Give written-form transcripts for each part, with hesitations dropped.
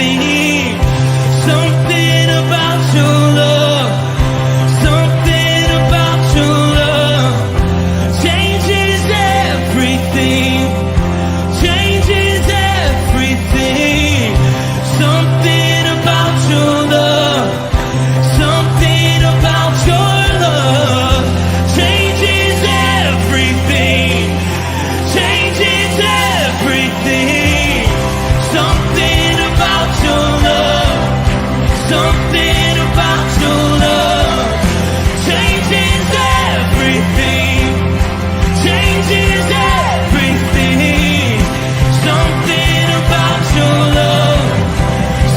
everything. Something about your love, something about your love changes everything, changes everything. Something about your love, something about your love changes everything, changes everything. Something about your love, something about your love changes everything, changes everything. Something about your love,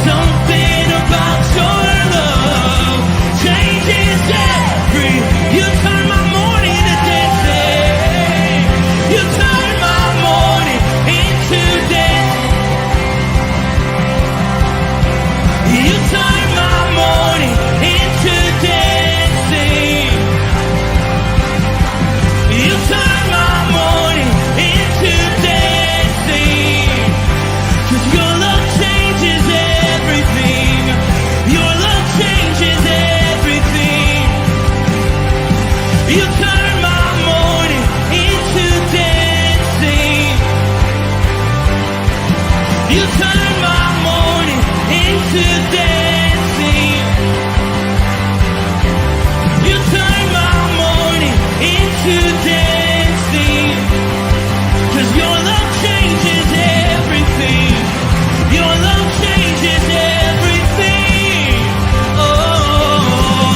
something about your love changes everything. You turn my morning to dancing, you turn my morning into dancing. You turn my morning into dancing. You turn my morning into dancing. 'Cause your love changes everything. Your love changes everything. You turn my morning into dancing. You turn my morning into dancing. You turn my morning into dancing. 'Cause your love changes everything. Your love changes everything. Oh,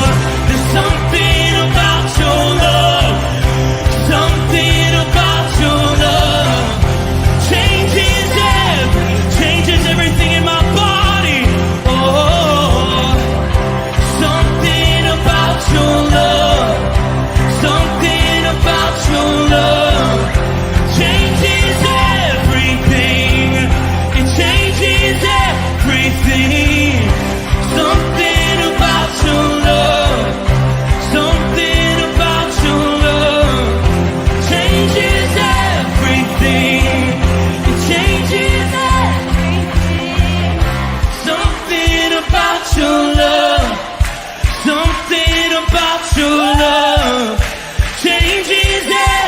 there's something about your love, something about your love changes everything in my body. Oh, something about your love, something about your love changes everything. It changes everything. Something about your love, something about your love changes everything. It changes everything. Something about your love, something about your love changes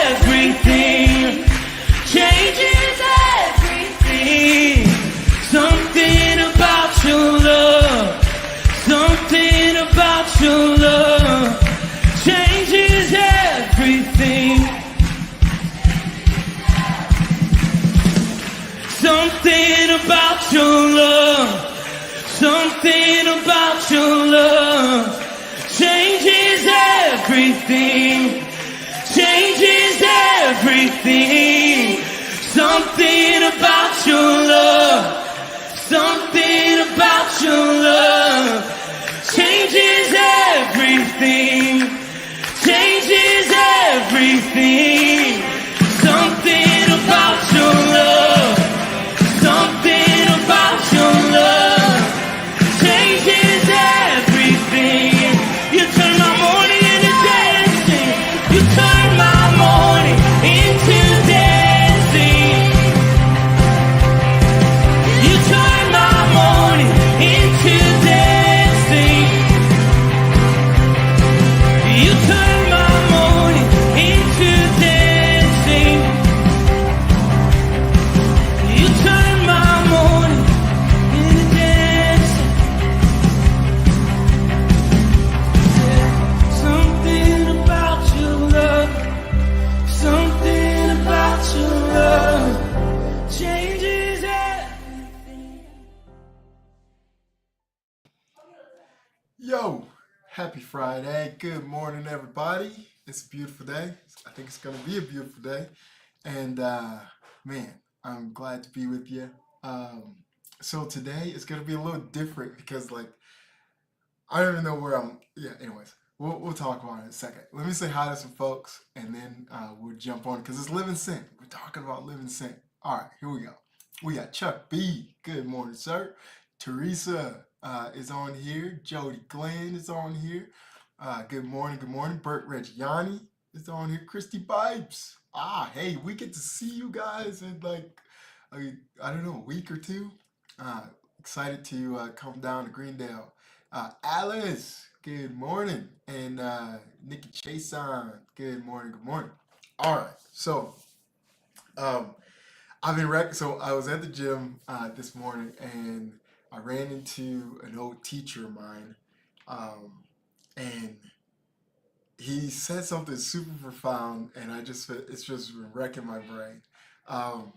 everything, changes everything. Something about your love, something about your love changes everything. Something about your love, something about your love changes everything, changes everything. Something about your love, something about your love changes everything, changes everything. Something about your love, something about your love changes everything. You turn my morning into dancing. You turn my morning into dancing. You turn my morning into dancing. You turn my morning into dancing. You turn my morning into dancing. Something about your love, something about your love changes everything. Yo, happy Friday. Good morning, everybody. It's a beautiful day. I think it's going to be a beautiful day. And man, I'm glad to be with you. So today it's going to be a little different because, like, I don't even know where I'm. Yeah, anyways, we'll talk about it in a second. Let me say hi to some folks and then we'll jump on because it's Living Sin. We're talking about Living Sin. All right, here we go. We got Chuck B. Good morning, sir. Teresa is on here. Jody Glenn is on here. Good morning, good morning. Bert Reggiani is on here. Christy Pipes. Hey, we get to see you guys in like, I don't know, a week or two. excited to come down to Greendale. Alice, good morning. And Nikki Chason, good morning, good morning. All right, so um, so I was at the gym this morning and I ran into an old teacher of mine, and he said something super profound, and it's just been wrecking my brain. Um,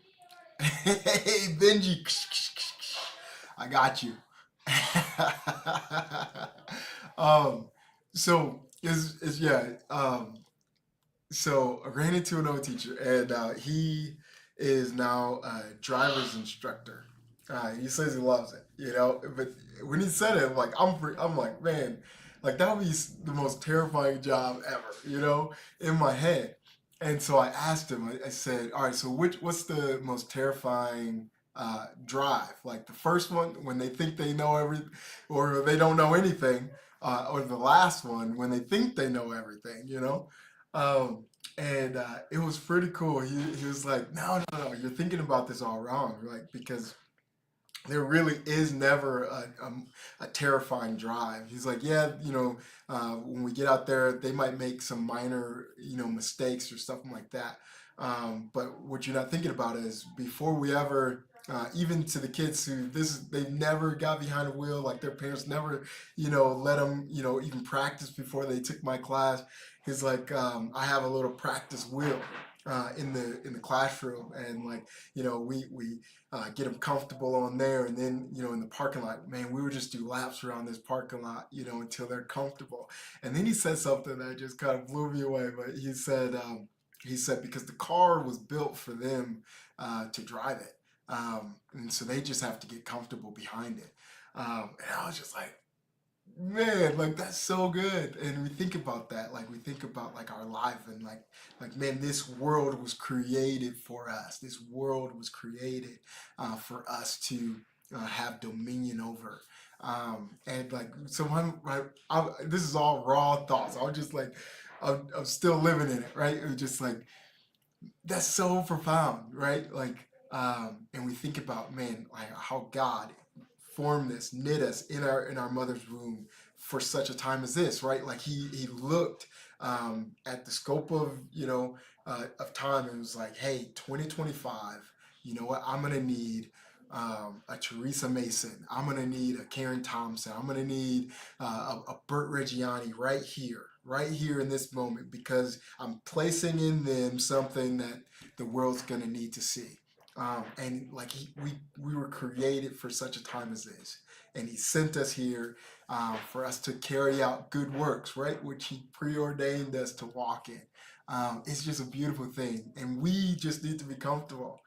hey Benji, I got you. um, so is yeah. So I ran into an old teacher, and he is now a driver's instructor. He says he loves it, But when he said it, I'm like, man, like that would be the most terrifying job ever, in my head. And so I asked him. I said, all right, so what's the most terrifying drive? Like the first one when they think they know everything, or they don't know anything, or the last one when they think they know everything, Um, and it was pretty cool. He was like, no, no, no, you're thinking about this all wrong, like because there really is never a terrifying drive. He's like, yeah, when we get out there, they might make some minor, mistakes or something like that. But what you're not thinking about is before we ever, even to the kids they never got behind a wheel, like their parents never, let them, even practice before they took my class. He's like, I have a little practice wheel in the classroom, and like, we get them comfortable on there, and then in the parking lot, man, we would just do laps around this parking lot, until they're comfortable. And then he said something that just kind of blew me away. But he said because the car was built for them to drive it, and so they just have to get comfortable behind it. And I was just like, man, like that's so good. And we think about that, like we think about like our life, and like man, this world was created for us. This world was created for us to have dominion over. And like so this is all raw thoughts. I was just like, I'm still living in it, right? It was just like that's so profound, right? Like, and we think about, man, like how God formed us, knit us in our mother's womb for such a time as this, right? Like he looked at the scope of time and was like, hey, 2025, you know what? I'm gonna need a Teresa Mason. I'm gonna need a Karen Thompson. I'm gonna need a Burt Reggiani right here in this moment, because I'm placing in them something that the world's gonna need to see. And like we were created for such a time as this, and he sent us here for us to carry out good works, right? Which he preordained us to walk in. It's just a beautiful thing, and we just need to be comfortable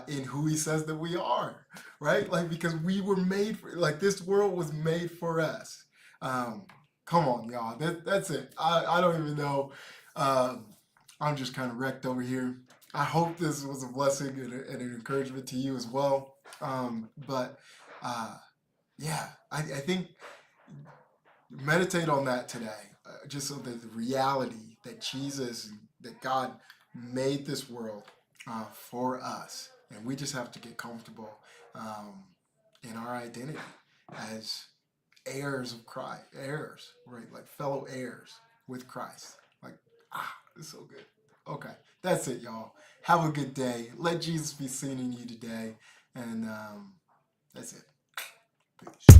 in who he says that we are, right? Like because we were made for, like this world was made for us. Come on, y'all. That's it. I don't even know. I'm just kind of wrecked over here. I hope this was a blessing and an encouragement to you as well. But yeah, I think meditate on that today, just so that the reality that Jesus, that God made this world for us, and we just have to get comfortable in our identity as heirs of Christ, heirs, right? Like fellow heirs with Christ. Like, it's so good. Okay, that's it, y'all. Have a good day. Let Jesus be seen in you today, and that's it. Peace.